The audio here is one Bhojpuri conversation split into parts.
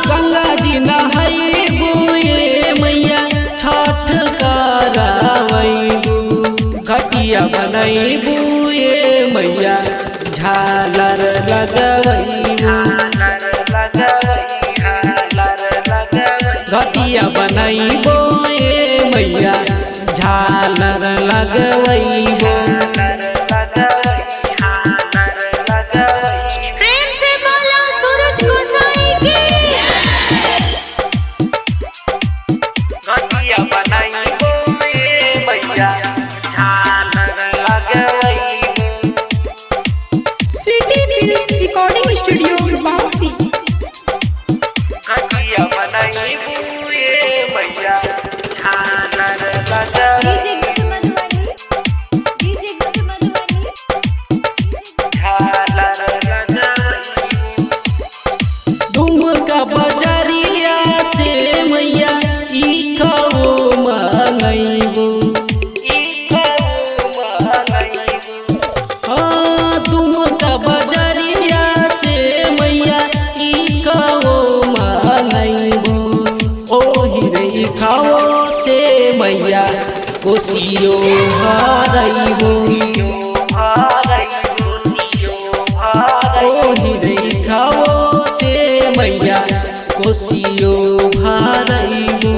गंगा जी नहाइबू ये मैया छठ करावैबू घटिया बनैबू ये मैया झालर लगवैबू घटिया बनैबू ये मैया झालर लगवैबू। रिकॉर्डिंग स्टूडियो बांसी दुमका बजरिया से मैया ई खाओ मंगैबू दुमका बजरिया से मैया ई खाओ मंगैबू ओही रे खाओ से मैया कोसियो भरैबू ओही रे खाओ से मैया कोसियो भरैबू।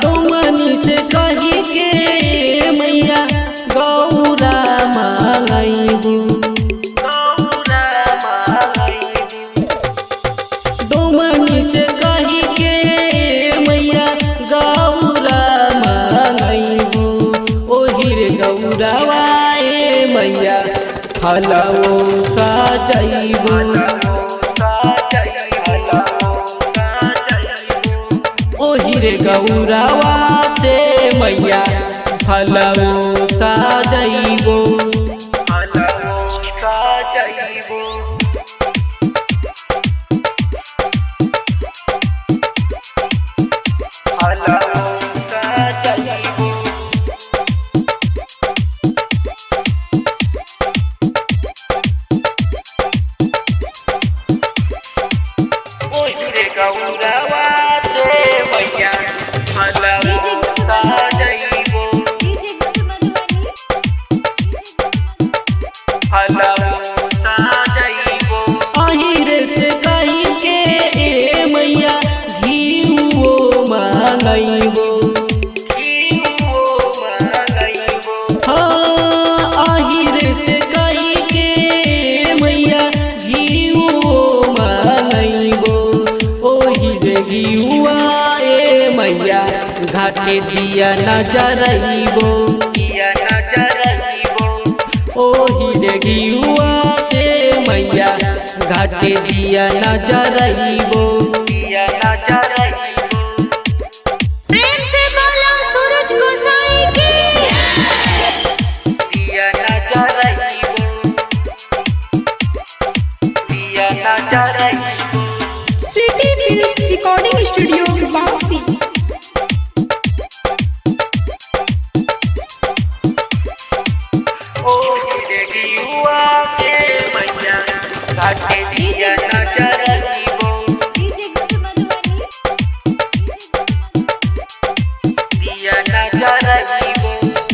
डोमनी से कही के मैया गौरा मंगैबू डोमनी से कही के मैया गौरा मंगैबू ओही रे गौरावा ए मैया फलवो सजैबू ओही रे गौरावा से मैया फलवो सजैबू। अहिरे से कही के ए मैया घीओ मंगैबू अहिरे से कही के मैया घीओ मंगैबू ओही रे घीउआ ए मैया घाटे दिया नजरैबू ओही रे घीउआ से मैया घाटे दिया नजरैबू। प्रेम से बोलो सूरज गोसाई की Sweety Films recording studio Bansi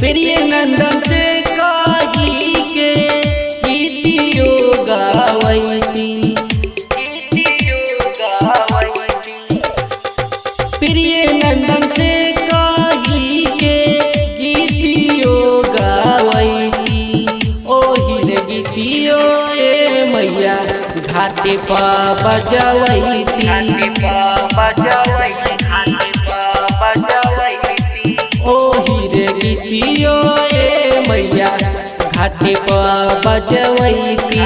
Priya Nandan से कही के गीतियो गावैती प्रिय नंदन से कही के गीतियो गावैती ओही रे गीतियो ए मैया घाटे पा बजवैती ओही रे गीतियो ए मैया घाटे पा बजवैती।